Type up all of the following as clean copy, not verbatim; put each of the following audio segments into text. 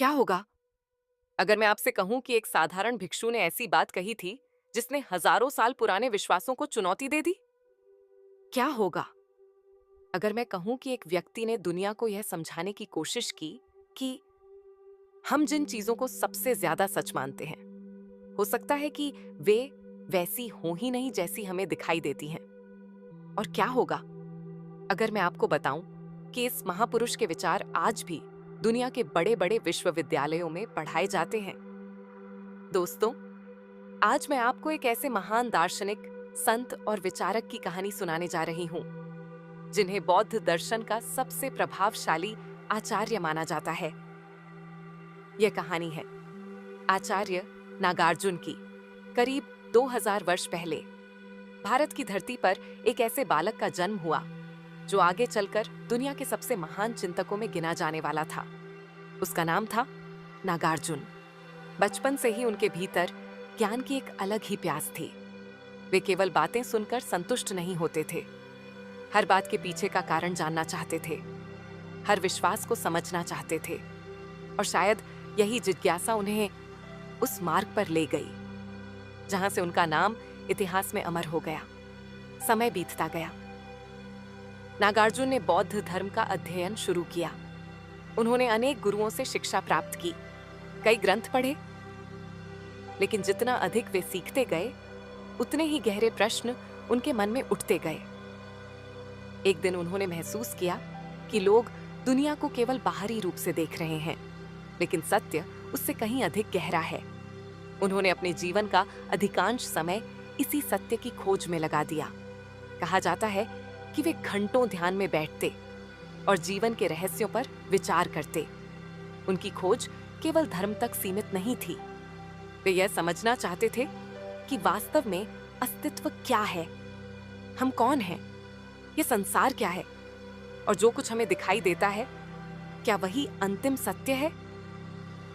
क्या होगा अगर मैं आपसे कहूं कि एक साधारण भिक्षु ने ऐसी बात कही थी जिसने हजारों साल पुराने विश्वासों को चुनौती दे दी? क्या होगा अगर मैं कहूं कि एक व्यक्ति ने दुनिया को यह समझाने की कोशिश की कि हम जिन चीजों को सबसे ज्यादा सच मानते हैं, हो सकता है कि वे वैसी हो ही नहीं जैसी हमें दिखाई देती हैं? और क्या होगा अगर मैं आपको बताऊं कि इस महापुरुष के विचार आज भी दुनिया के बड़े बड़े विश्वविद्यालयों में पढ़ाए जाते हैं? दोस्तों, आज मैं आपको एक ऐसे महान दार्शनिक, संत और विचारक की कहानी सुनाने जा रही हूं जिन्हें बौद्ध दर्शन का सबसे प्रभावशाली आचार्य माना जाता है। यह कहानी है आचार्य नागार्जुन की। करीब 2000 वर्ष पहले भारत की धरती पर एक ऐसे बालक का जन्म हुआ जो आगे चलकर दुनिया के सबसे महान चिंतकों में गिना जाने वाला था। उसका नाम था नागार्जुन। बचपन से ही उनके भीतर ज्ञान की एक अलग ही प्यास थी। वे केवल बातें सुनकर संतुष्ट नहीं होते थे, हर बात के पीछे का कारण जानना चाहते थे, हर विश्वास को समझना चाहते थे। और शायद यही जिज्ञासा उन्हें उस मार्ग पर ले गई जहां से उनका नाम इतिहास में अमर हो गया। समय बीतता गया। नागार्जुन ने बौद्ध धर्म का अध्ययन शुरू किया। उन्होंने अनेक गुरुओं से शिक्षा प्राप्त की, कई ग्रंथ पढ़े, लेकिन जितना अधिक वे सीखते गए उतने ही गहरे प्रश्न उनके मन में उठते गए। एक दिन उन्होंने महसूस किया कि लोग दुनिया को केवल बाहरी रूप से देख रहे हैं, लेकिन सत्य उससे कहीं अधिक गहरा है। उन्होंने अपने जीवन का अधिकांश समय इसी सत्य की खोज में लगा दिया। कहा जाता है कि वे घंटों ध्यान में बैठते और जीवन के रहस्यों पर विचार करते। उनकी खोज केवल धर्म तक सीमित नहीं थी। वे यह समझना चाहते थे कि वास्तव में अस्तित्व क्या है, हम कौन हैं, ये संसार क्या है, और जो कुछ हमें दिखाई देता है क्या वही अंतिम सत्य है?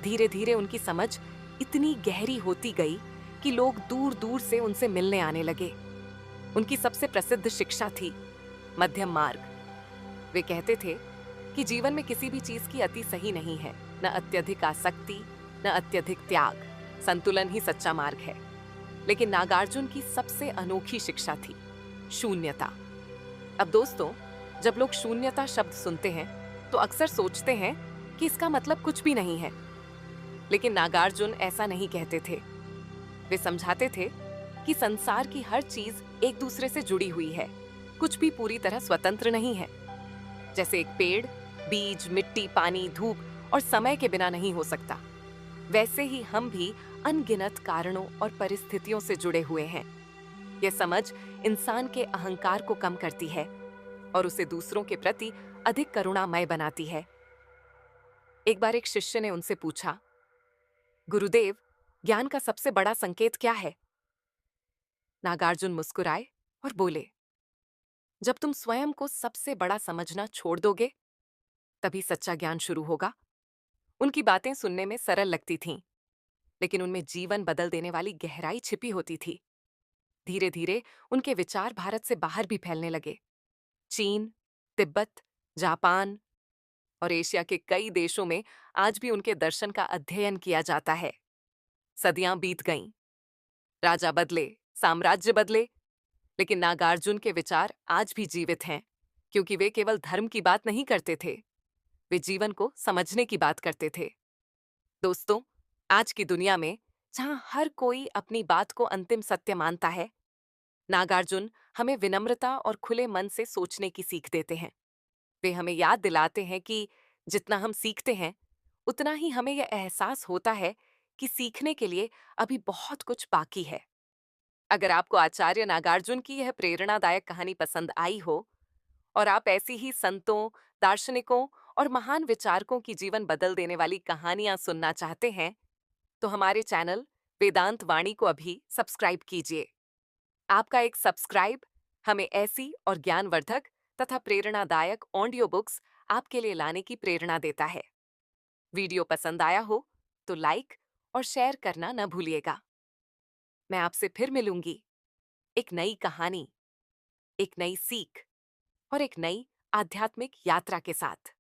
धीरे धीरे उनकी समझ इतनी गहरी होती गई कि लोग दूर दूर से उनसे मिलने आने लगे। उनकी सबसे प्रसिद्ध शिक्षा थी मध्यम मार्ग। वे कहते थे कि जीवन में किसी भी चीज की अति सही नहीं है, न अत्यधिक आसक्ति, न अत्यधिक त्याग। संतुलन ही सच्चा मार्ग है। लेकिन नागार्जुन की सबसे अनोखी शिक्षा थी शून्यता। अब दोस्तों, जब लोग शून्यता शब्द सुनते हैं तो अक्सर सोचते हैं कि इसका मतलब कुछ भी नहीं है, लेकिन नागार्जुन ऐसा नहीं कहते थे। वे समझाते थे कि संसार की हर चीज एक दूसरे से जुड़ी हुई है, कुछ भी पूरी तरह स्वतंत्र नहीं है। जैसे एक पेड़ बीज, मिट्टी, पानी, धूप और समय के बिना नहीं हो सकता, वैसे ही हम भी अनगिनत कारणों और परिस्थितियों से जुड़े हुए हैं। यह समझ इंसान के अहंकार को कम करती है और उसे दूसरों के प्रति अधिक करुणामय बनाती है। एक बार एक शिष्य ने उनसे पूछा, गुरुदेव, ज्ञान का सबसे बड़ा संकेत क्या है? नागार्जुन मुस्कुराए और बोले, जब तुम स्वयं को सबसे बड़ा समझना छोड़ दोगे, तभी सच्चा ज्ञान शुरू होगा। उनकी बातें सुनने में सरल लगती थीं, लेकिन उनमें जीवन बदल देने वाली गहराई छिपी होती थी। धीरे धीरे उनके विचार भारत से बाहर भी फैलने लगे। चीन, तिब्बत, जापान और एशिया के कई देशों में आज भी उनके दर्शन का अध्ययन किया जाता है। सदियां बीत गईं, राजा बदले, साम्राज्य बदले, लेकिन नागार्जुन के विचार आज भी जीवित हैं, क्योंकि वे केवल धर्म की बात नहीं करते थे, वे जीवन को समझने की बात करते थे। दोस्तों, आज की दुनिया में जहां हर कोई अपनी बात को अंतिम सत्य मानता है, नागार्जुन हमें विनम्रता और खुले मन से सोचने की सीख देते हैं। वे हमें याद दिलाते हैं कि जितना हम सीखते हैं, उतना ही हमें यह एहसास होता है कि सीखने के लिए अभी बहुत कुछ बाकी है। अगर आपको आचार्य नागार्जुन की यह प्रेरणादायक कहानी पसंद आई हो और आप ऐसी ही संतों, दार्शनिकों और महान विचारकों की जीवन बदल देने वाली कहानियां सुनना चाहते हैं, तो हमारे चैनल वेदांत वाणी को अभी सब्सक्राइब कीजिए। आपका एक सब्सक्राइब हमें ऐसी और ज्ञानवर्धक तथा प्रेरणादायक ऑडियो बुक्स आपके लिए लाने की प्रेरणा देता है। वीडियो पसंद आया हो तो लाइक और शेयर करना न भूलिएगा। मैं आपसे फिर मिलूंगी, एक नई कहानी, एक नई सीख और एक नई आध्यात्मिक यात्रा के साथ।